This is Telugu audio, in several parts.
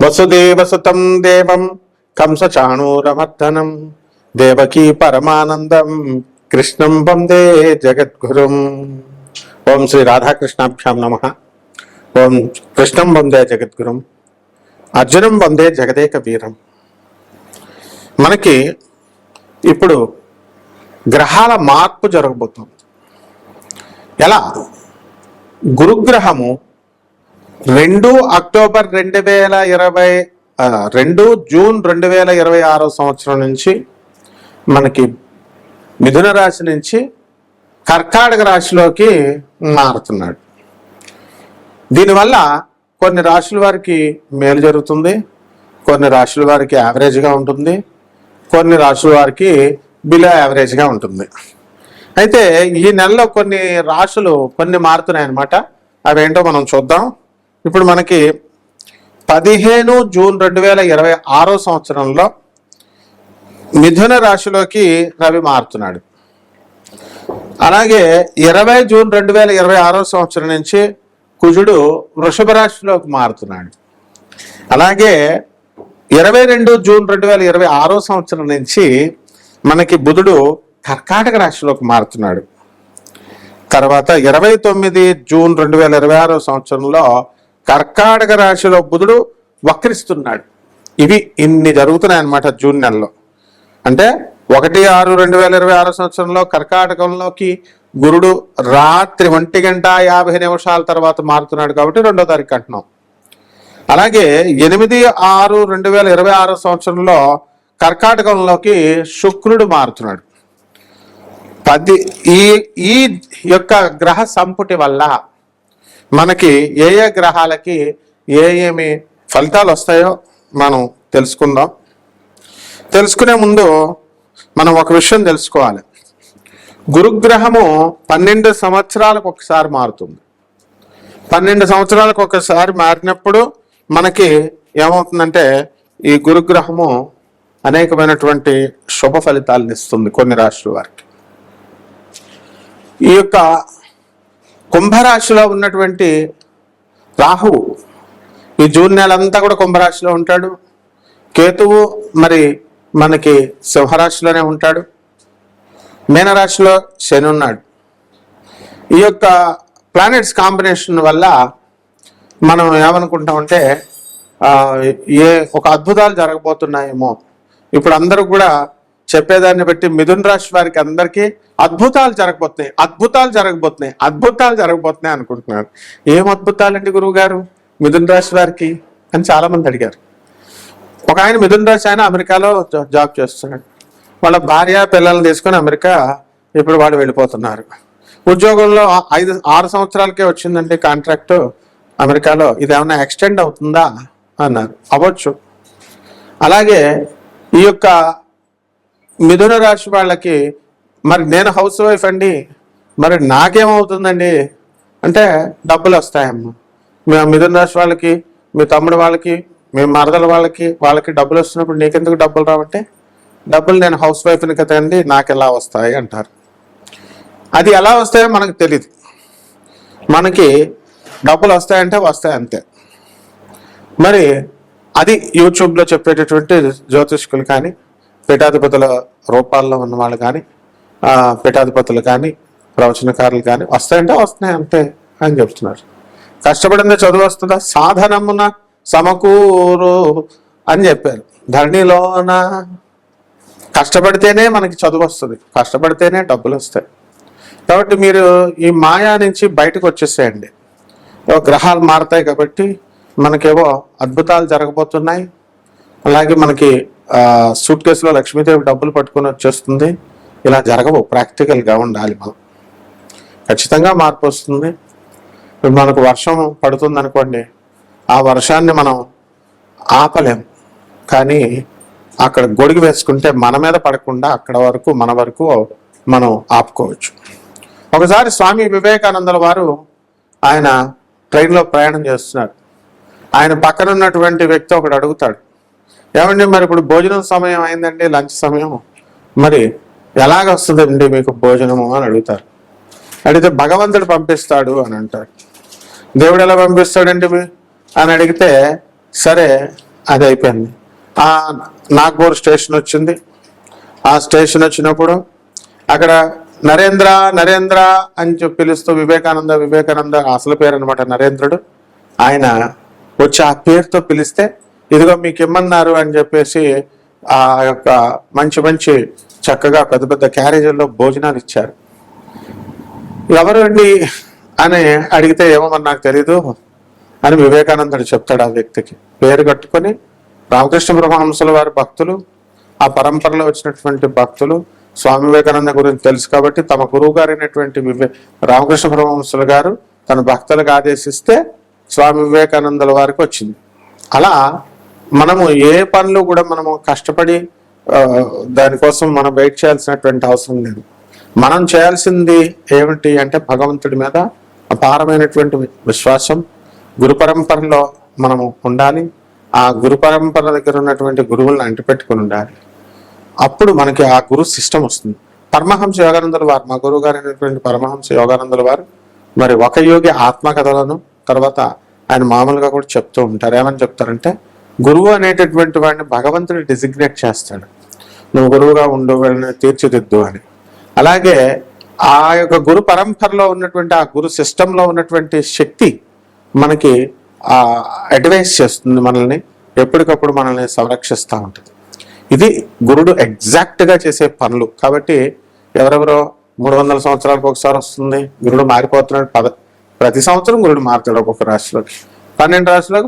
వసుదేవసుతం దేవం కంసచాణూరమర్దనం దేవకీ పరమానందం కృష్ణం వందే జగద్గురుం. ఓం శ్రీ రాధాకృష్ణాభ్యాం నమః. ఓం కృష్ణం వందే జగద్గురుం, అర్జునం వందే జగదేక వీరం. మనకి ఇప్పుడు గ్రహాల మార్పు జరగబోతుంది. ఎలా? గురుగ్రహము 2 అక్టోబర్ 2 జూన్ 2026 సంవత్సరం నుంచి మనకి మిథున రాశి నుంచి కర్కాటక రాశిలోకి మారుతున్నాడు. దీనివల్ల కొన్ని రాశుల వారికి మేలు జరుగుతుంది, కొన్ని రాశుల వారికి యావరేజ్గా ఉంటుంది, కొన్ని రాశుల వారికి బిలో యావరేజ్గా ఉంటుంది. అయితే ఈ నెలలో కొన్ని రాశులు మారుతున్నాయి అన్నమాట. అవేంటో మనం చూద్దాం. ఇప్పుడు మనకి 15 జూన్ 2026 సంవత్సరంలో మిథున రాశిలోకి రవి మారుతున్నాడు. అలాగే 20 జూన్ 2026 సంవత్సరం నుంచి కుజుడు వృషభ రాశిలోకి మారుతున్నాడు. అలాగే 22 జూన్ 2026 సంవత్సరం నుంచి మనకి బుధుడు కర్కాటక రాశిలోకి మారుతున్నాడు. తర్వాత 29 జూన్ 2026 సంవత్సరంలో కర్కాటక రాశిలో బుధుడు వక్రిస్తున్నాడు. ఇన్ని జరుగుతున్నాయి అన్నమాట జూన్ నెలలో. అంటే 1/6/2026 సంవత్సరంలో కర్కాటకంలోకి గురుడు రాత్రి 1:50 తర్వాత మారుతున్నాడు కాబట్టి 2వ తారీఖు అంటున్నాం. అలాగే 8/6/2026 సంవత్సరంలో కర్కాటకంలోకి శుక్రుడు మారుతున్నాడు. ఈ యొక్క గ్రహ సంపుటి వల్ల మనకి ఏ గ్రహాలకి ఏమి ఫలితాలు వస్తాయో మనం తెలుసుకుందాం. తెలుసుకునే ముందు మనం ఒక విషయం తెలుసుకోవాలి. గురుగ్రహము 12 సంవత్సరాలకు ఒకసారి మారుతుంది. 12 సంవత్సరాలకు ఒకసారి మారినప్పుడు మనకి ఏమవుతుందంటే ఈ గురుగ్రహము అనేకమైనటువంటి శుభ ఫలితాలను ఇస్తుంది కొన్ని రాశుల వారికి. ఈ యొక్క కుంభరాశిలో ఉన్నటువంటి రాహువు ఈ జూన్ నెలంతా కూడా కుంభరాశిలో ఉంటాడు. కేతువు మరి మనకి సింహరాశిలోనే ఉంటాడు. మీనరాశిలో శని ఉన్నాడు. ఈ యొక్క ప్లానెట్స్ కాంబినేషన్ వల్ల మనం ఏమనుకుంటామంటే ఒక అద్భుతాలు జరగబోతున్నాయేమో. ఇప్పుడు అందరూ కూడా చెప్పేదాన్ని బట్టి మిథున రాశి వారికి అందరికీ అద్భుతాలు జరగబోతున్నాయి అనుకుంటున్నారు. ఏం అద్భుతాలండి గురువు గారు మిథున రాశి వారికి అని చాలా మంది అడిగారు. ఒక ఆయన మిథున రాశి ఆయన అమెరికాలో జాబ్ చేస్తున్నాడు. వాళ్ళ భార్య పిల్లల్ని తీసుకొని అమెరికా ఇప్పుడు వాళ్ళు వెళ్ళిపోతున్నారు. ఉద్యోగంలో 6 సంవత్సరాలకే వచ్చిందండి కాంట్రాక్ట్ అమెరికాలో. ఇది ఏమన్నా ఎక్స్టెండ్ అవుతుందా అన్నారు. అవ్వచ్చు. అలాగే ఈ యొక్క మిథున రాశి వాళ్ళకి మరి నేను హౌస్ వైఫ్ అండి, మరి నాకేమవుతుందండి అంటే డబ్బులు వస్తాయమ్మా. మిథున రాశి వాళ్ళకి, మీ తమ్ముడు వాళ్ళకి, మీ మరదల వాళ్ళకి డబ్బులు వస్తున్నప్పుడు నీకెందుకు డబ్బులు రావంటే, డబ్బులు నేను హౌస్ వైఫ్ని కదండి నాకు ఎలా వస్తాయి అంటారు. అది ఎలా వస్తాయో మనకు తెలియదు. మనకి డబ్బులు వస్తాయంటే వస్తాయి అంతే. మరి అది యూట్యూబ్లో చెప్పేటటువంటి జ్యోతిష్కులు కానీ, పీఠాధిపతుల రూపాల్లో ఉన్న వాళ్ళు కానీ, పీఠాధిపతులు కానీ, ప్రవచనకారులు కానీ వస్తాయంటే వస్తున్నాయి అంతే అని చెప్తున్నారు. కష్టపడిందే చదువు వస్తుందా? సాధనమున సమకూరు అని చెప్పారు. ధరణిలోన కష్టపడితేనే మనకి చదువు వస్తుంది, కష్టపడితేనే డబ్బులు వస్తాయి. కాబట్టి మీరు ఈ మాయా నుంచి బయటకు వచ్చేసేయండి. గ్రహాలు మారుతాయి కాబట్టి మనకేవో అద్భుతాలు జరగబోతున్నాయి. అలాగే మనకి సూట్ కేసులో లక్ష్మీదేవి డబ్బులు పట్టుకొని వచ్చేస్తుంది. ఇలా జరగవు. ప్రాక్టికల్గా ఉండాలి. మనం ఖచ్చితంగా మార్పు వస్తుంది. ఇప్పుడు మనకు వర్షం పడుతుంది అనుకోండి, ఆ వర్షాన్ని మనం ఆపలేం, కానీ అక్కడ గొడుగు వేసుకుంటే మన మీద పడకుండా అక్కడ వరకు మన వరకు మనం ఆపుకోవచ్చు. ఒకసారి స్వామి వివేకానందుల వారు ఆయన ట్రైన్లో ప్రయాణం చేస్తున్నారు. ఆయన పక్కన ఉన్నటువంటి వ్యక్తి ఒకడు అడుగుతాడు, ఏమండి మరి ఇప్పుడు భోజనం సమయం అయిందండి, లంచ్ సమయం, మరి ఎలాగ వస్తుందండి మీకు భోజనము అని అడుగుతారు. అడిగితే భగవంతుడు పంపిస్తాడు అని అంటాడు. దేవుడు ఎలా పంపిస్తాడండి అని అడిగితే, సరే అది అయిపోయింది. నాగ్పూర్ స్టేషన్ వచ్చింది. ఆ స్టేషన్ వచ్చినప్పుడు అక్కడ నరేంద్ర నరేంద్ర అని చెప్పి పిలుస్తూ వివేకానంద అసలు పేరు అనమాట నరేంద్రుడు. ఆయన వచ్చి ఆ పేరుతో పిలిస్తే ఇదిగో మీకు ఇమ్మన్నారు అని చెప్పేసి ఆ యొక్క మంచి మంచి చక్కగా పెద్ద పెద్ద క్యారేజీల్లో భోజనాలు ఇచ్చారు. ఎవరు అండి అని అడిగితే ఏమో మరి నాకు తెలీదు అని వివేకానందుడు చెప్తాడు. ఆ వ్యక్తికి పేరు కట్టుకొని రామకృష్ణ పరమహంసుల వారి భక్తులు, ఆ పరంపరలో వచ్చినటువంటి భక్తులు స్వామి వివేకానంద గురించి తెలుసు కాబట్టి తమ గురువు గారైనటువంటి రామకృష్ణ పరమహంసుల గారు తన భక్తులకు ఆదేశిస్తే స్వామి వివేకానందుల వారికి వచ్చింది. అలా మనము ఏ పనులు కూడా మనము కష్టపడి దానికోసం మనం వెయిట్ చేయాల్సినటువంటి అవసరం లేదు. మనం చేయాల్సింది ఏమిటి అంటే భగవంతుడి మీద అపారమైనటువంటి విశ్వాసం, గురు పరంపరలో మనము ఉండాలి. ఆ గురు పరంపర దగ్గర ఉన్నటువంటి గురువులను అంటిపెట్టుకుని ఉండాలి. అప్పుడు మనకి ఆ గురు సిస్టమ్ వస్తుంది. పరమహంస యోగానందుల వారు, మా గురువు గారు అయినటువంటి పరమహంస యోగానందుల వారు మరి ఒక యోగి ఆత్మకథలను తర్వాత ఆయన మామూలుగా కూడా చెప్తూ ఉంటారు. ఏమని చెప్తారంటే గురువు అనేటటువంటి వాడిని భగవంతుడు డిజిగ్నేట్ చేస్తాడు, నువ్వు గురువుగా ఉండు, వీళ్ళని తీర్చిదిద్దు అని. అలాగే ఆ యొక్క గురు పరంపరలో ఉన్నటువంటి ఆ గురు సిస్టంలో ఉన్నటువంటి శక్తి మనకి అడ్వైస్ చేస్తుంది, మనల్ని ఎప్పటికప్పుడు మనల్ని సంరక్షిస్తూ ఉంటుంది. ఇది గురుడు ఎగ్జాక్ట్గా చేసే పనులు. కాబట్టి ఎవరెవరో 300 సంవత్సరాలకు ఒకసారి వస్తుంది, గురుడు మారిపోతున్నాడు. ప్రతి సంవత్సరం గురుడు మారుతాడు. ఒక్కొక్క రాశిలోకి 12 రాశులకు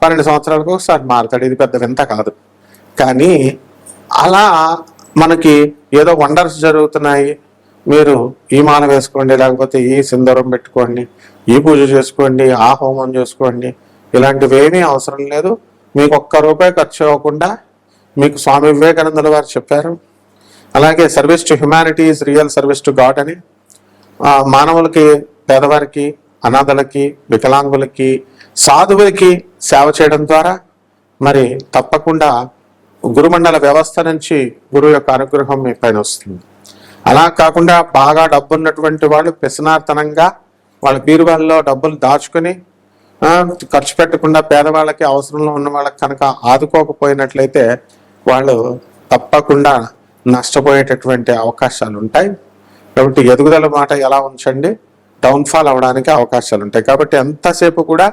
12 సంవత్సరాలకు ఒకసారి మారుతాడు. ఇది పెద్ద వింత కాదు. కానీ అలా మనకి ఏదో వండర్స్ జరుగుతున్నాయి, మీరు ఈ మాల వేసుకోండి, లేకపోతే ఈ సింధూరం పెట్టుకోండి, ఈ పూజ చేసుకోండి, ఆ హోమం చేసుకోండి, ఇలాంటివి ఏమీ అవసరం లేదు. మీకు ₹1 ఖర్చు అవ్వకుండా మీకు స్వామి వివేకానందుల వారు చెప్పారు. అలాగే service to humanity is real service to God అని మానవులకి, పేదవారికి, అనాథలకి, వికలాంగులకి, సాధువులకి సేవ చేయడం ద్వారా మరి తప్పకుండా గురుమండల వ్యవస్థ నుంచి గురువు యొక్క అనుగ్రహం మీ పైన వస్తుంది. అలా కాకుండా బాగా డబ్బు ఉన్నటువంటి వాళ్ళు పెసనార్తనంగా వాళ్ళ బీరువాళ్ళలో డబ్బులు దాచుకుని ఖర్చు పెట్టకుండా పేదవాళ్ళకి, అవసరంలో ఉన్న వాళ్ళకి కనుక ఆదుకోకపోయినట్లయితే వాళ్ళు తప్పకుండా నష్టపోయేటటువంటి అవకాశాలు ఉంటాయి. కాబట్టి ఎదుగుదల మాట ఎలా ఉంచండి, డౌన్ఫాల్ అవడానికి అవకాశాలు ఉంటాయి. కాబట్టి ఎంతసేపు కూడా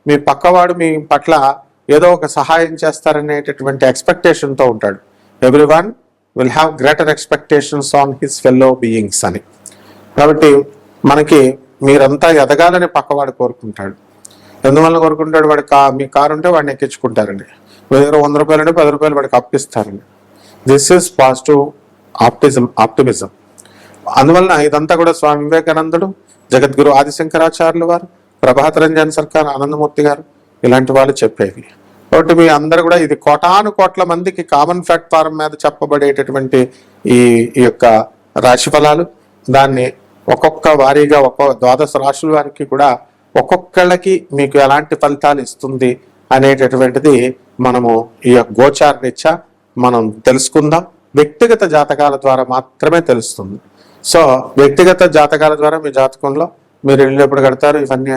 మీ పక్కవాడు మీ పట్ల ఏదో ఒక సహాయం చేస్తారనేటటువంటి ఎక్స్పెక్టేషన్తో ఉంటాడు. Everyone will have greater expectations on his fellow beings అని. కాబట్టి మనకి మీరంతా ఎదగాలని పక్కవాడు కోరుకుంటాడు. ఎందువల్ల కోరుకుంటాడు? వాడి మీ కారు ఉంటే వాడిని ఎక్కించుకుంటారండి, మీ దగ్గర ₹100 అంటే ₹10 వాడికి అప్పిస్తారండి. This is positive optimism. అందువలన ఇదంతా కూడా స్వామి వివేకానందుడు, జగద్గురు ఆదిశంకరాచార్యులు వారు, ప్రభాత రంజన్ సర్కార్, ఆనందమూర్తి గారు ఇలాంటి వాళ్ళు చెప్పేవి. కాబట్టి మీ అందరూ కూడా ఇది కోటాను కోట్ల మందికి కామన్ ప్లాట్ఫారం మీద చెప్పబడేటటువంటి ఈ యొక్క రాశి ఫలాలు. దాన్ని ఒక్కొక్క వారీగా ఒక్కొక్క 12 రాశుల వారికి కూడా ఒక్కొక్కళ్ళకి మీకు ఎలాంటి ఫలితాలు ఇస్తుంది అనేటటువంటిది మనము ఈ గోచార రీత్యా మనం తెలుసుకుందాం. వ్యక్తిగత జాతకాల ద్వారా మాత్రమే తెలుస్తుంది. సో వ్యక్తిగత జాతకాల ద్వారా మీ జాతకంలో మీరు ఇల్లు ఎప్పుడు కడతారు, ఇవన్నీ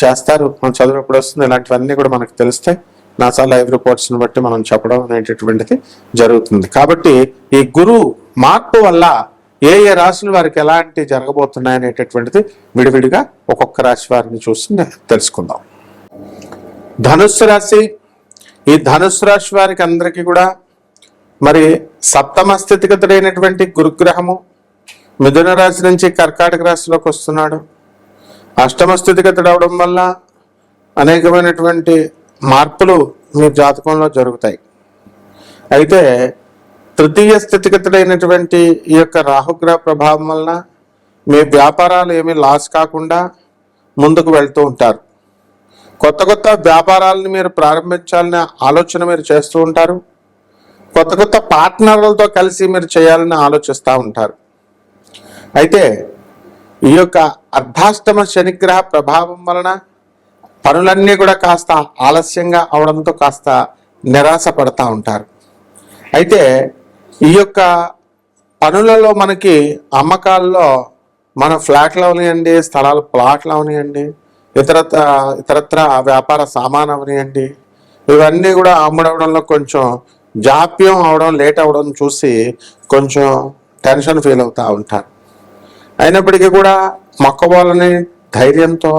చేస్తారు, మనం చదువు ఎప్పుడు వస్తుంది, ఇలాంటివన్నీ కూడా మనకు తెలుస్తాయి. నాసా లైవ్ రిపోర్ట్స్ని బట్టి మనం చెప్పడం అనేటటువంటిది జరుగుతుంది. కాబట్టి ఈ గురు మార్పు వల్ల ఏ ఏ రాశుల వారికి ఎలాంటి జరగబోతున్నాయి అనేటటువంటిది విడివిడిగా ఒక్కొక్క రాశి వారిని చూసి తెలుసుకుందాం. ధనుస్సు రాశి. ఈ ధనుస్సు రాశి వారికి అందరికీ కూడా మరి సప్తమ స్థితిగతుడైనటువంటి గురుగ్రహము మిథున రాశి నుంచి కర్కాటక రాశిలోకి వస్తున్నాడు. అష్టమ స్థితిగతుడు అవడం వల్ల అనేకమైనటువంటి మార్పులు మీ జాతకంలో జరుగుతాయి. అయితే తృతీయ స్థితిగతుడైనటువంటి ఈ యొక్క రాహుగ్రహ ప్రభావం వలన మీ వ్యాపారాలు ఏమీ లాస్ కాకుండా ముందుకు వెళ్తూ ఉంటారు. కొత్త కొత్త వ్యాపారాలను మీరు ప్రారంభించాలనే ఆలోచన మీరు చేస్తూ ఉంటారు. కొత్త కొత్త పార్ట్నర్లతో కలిసి మీరు చేయాలని ఆలోచిస్తూ ఉంటారు. అయితే ఈ యొక్క అర్ధాష్టమ శనిగ్రహ ప్రభావం వలన పనులన్నీ కూడా కాస్త ఆలస్యంగా అవడంతో కాస్త నిరాశ పడతా ఉంటారు. అయితే ఈ యొక్క పనులలో మనకి అమ్మకాల్లో మన ఫ్లాట్లు అవనియండి, స్థలాలు ప్లాట్లు అవనియండి, ఇతరత్ర వ్యాపార సామాన్ అవనియండి, ఇవన్నీ కూడా అమ్ముడవడంలో కొంచెం జాప్యం అవడం, లేట్ అవడం చూసి కొంచెం టెన్షన్ ఫీల్ అవుతూ ఉంటారు. అయినప్పటికీ కూడా మొక్కబోలని ధైర్యంతో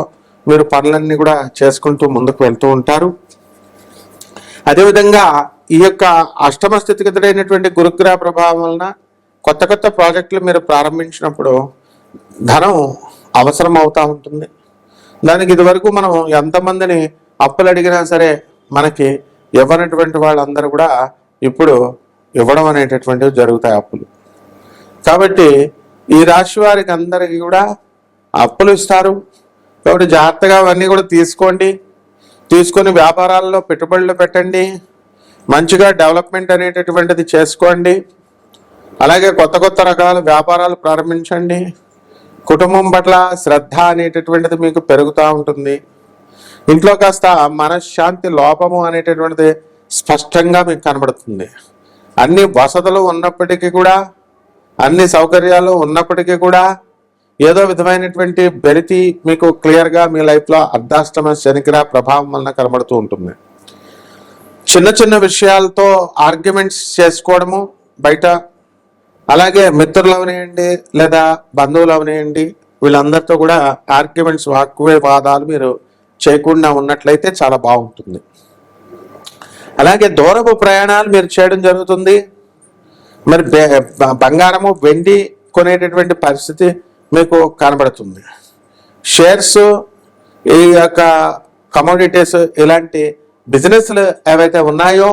మీరు పనులన్నీ కూడా చేసుకుంటూ ముందుకు వెళ్తూ ఉంటారు. అదేవిధంగా ఈ యొక్క అష్టమ స్థితిగతుడైనటువంటి గురుగ్రహ ప్రభావం వలన కొత్త కొత్త ప్రాజెక్టులు మీరు ప్రారంభించినప్పుడు ధనం అవసరం అవుతూ ఉంటుంది. దానికి ఇదివరకు మనం ఎంతమందిని అప్పులు అడిగినా సరే మనకి ఇవ్వనటువంటి వాళ్ళందరూ కూడా ఇప్పుడు ఇవ్వడం అనేటటువంటివి జరుగుతాయి అప్పులు. కాబట్టి ఈ రాశి వారికి అందరికీ కూడా అప్పులు ఇస్తారు. కాబట్టి జాగ్రత్తగా అవన్నీ కూడా తీసుకొని వ్యాపారాల్లో పెట్టుబడులు పెట్టండి, మంచిగా డెవలప్మెంట్ అనేటటువంటిది చేసుకోండి. అలాగే కొత్త కొత్త రకాల వ్యాపారాలు ప్రారంభించండి. కుటుంబం పట్ల శ్రద్ధ అనేటటువంటిది మీకు పెరుగుతూ ఉంటుంది. ఇంట్లో కాస్త మనశ్శాంతి లోపము అనేటటువంటిది స్పష్టంగా మీకు కనబడుతుంది. అన్ని వసతులు ఉన్నప్పటికీ కూడా, అన్ని సౌకర్యాలు ఉన్నప్పటికీ కూడా ఏదో విధమైనటువంటి బెరితి మీకు క్లియర్గా మీ లైఫ్లో అర్ధాష్టమ శనిగ్రహ ప్రభావం వలన కనబడుతూ ఉంటుంది. చిన్న చిన్న విషయాలతో ఆర్గ్యుమెంట్స్ చేసుకోవడము బయట, అలాగే మిత్రులు అవనియండి లేదా బంధువులు అవనియండి, వీళ్ళందరితో కూడా ఆర్గ్యుమెంట్స్, వాగ్వివాదాలు మీరు చేయకుండా ఉన్నట్లయితే చాలా బాగుంటుంది. అలాగే దూరపు ప్రయాణాలు మీరు చేయడం జరుగుతుంది. మరి బంగారము వెండి కొనేటటువంటి పరిస్థితి మీకు కనబడుతుంది. షేర్స్, ఈ యొక్క కమోడిటీస్, ఇలాంటి బిజినెస్లు ఏవైతే ఉన్నాయో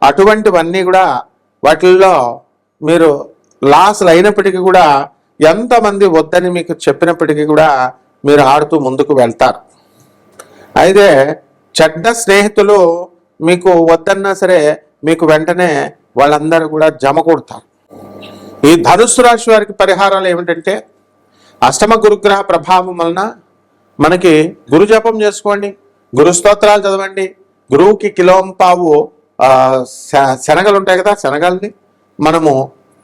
అటువంటివన్నీ కూడా వాటిల్లో మీరు లాస్లు అయినప్పటికీ కూడా, ఎంతమంది వద్దని మీకు చెప్పినప్పటికీ కూడా మీరు ఆడుతూ ముందుకు వెళ్తారు. అయితే చెడ్డ స్నేహితులు మీకు వద్దన్నా సరే మీకు వెంటనే వాళ్ళందరూ కూడా జమ కొడతారు. ఈ ధనుస్సు రాశి వారికి పరిహారాలు ఏమిటంటే, అష్టమ గురుగ్రహ ప్రభావం వలన మనకి గురు జపం చేసుకోండి, గురు స్తోత్రాలు చదవండి. గురువుకి కిలోంపావు శనగలు ఉంటాయి కదా, శనగల్ని మనము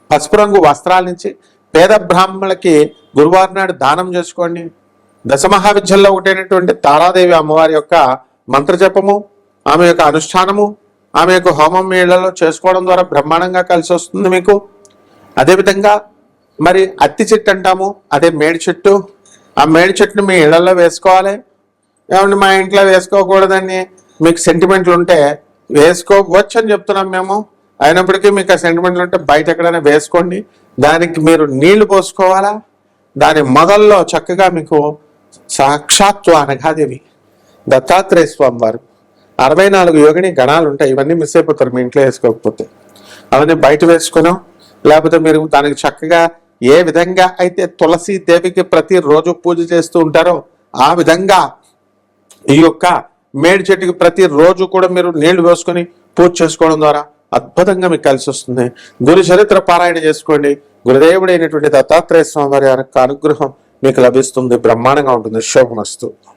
పసుపు రంగు వస్త్రాల నుంచి పేద బ్రాహ్మణులకి గురువారం నాడు దానం చేసుకోండి. దశమహావిద్యల్లో ఒకటైనటువంటి తారాదేవి అమ్మవారి యొక్క మంత్రజపము, ఆమె యొక్క అనుష్ఠానము, ఆమె యొక్క హోమం మేళలో చేసుకోవడం ద్వారా బ్రహ్మాండంగా కలిసి వస్తుంది మీకు. అదేవిధంగా మరి అత్తి చెట్టు అంటాము, అదే మేడి చెట్టు. ఆ మేడి చెట్టుని మీ ఇళ్లలో వేసుకోవాలి. ఏమంటే మా ఇంట్లో వేసుకోకూడదని మీకు సెంటిమెంట్లు ఉంటే వేసుకోవచ్చు అని చెప్తున్నాం మేము. అయినప్పటికీ మీకు ఆ సెంటిమెంట్లు ఉంటే బయట ఎక్కడైనా వేసుకోండి. దానికి మీరు నీళ్లు పోసుకోవాలా. దాని మొదల్లో చక్కగా మీకు సాక్షాత్తు అనఘాదేవి దత్తాత్రేయ స్వామి వారు 64 యోగిని గణాలు ఉంటాయి. ఇవన్నీ మిస్ అయిపోతారు మీ ఇంట్లో వేసుకోకపోతే. అవన్నీ బయట వేసుకున్నాం. లేకపోతే మీరు దానికి చక్కగా ఏ విధంగా అయితే తులసి దేవికి ప్రతిరోజు పూజ చేస్తూ ఉంటారో ఆ విధంగా ఈ యొక్క మేడి చెట్టుకి ప్రతిరోజు కూడా మీరు నీళ్లు వేసుకొని పూజ చేసుకోవడం ద్వారా అద్భుతంగా మీకు కలిసి వస్తుంది. గురు చరిత్ర పారాయణ చేసుకోండి. గురుదేవుడైనటువంటి దత్తాత్రేయ స్వామి వారి యొక్క అనుగ్రహం మీకు లభిస్తుంది. బ్రహ్మాండంగా ఉంటుంది. శోభమస్తు.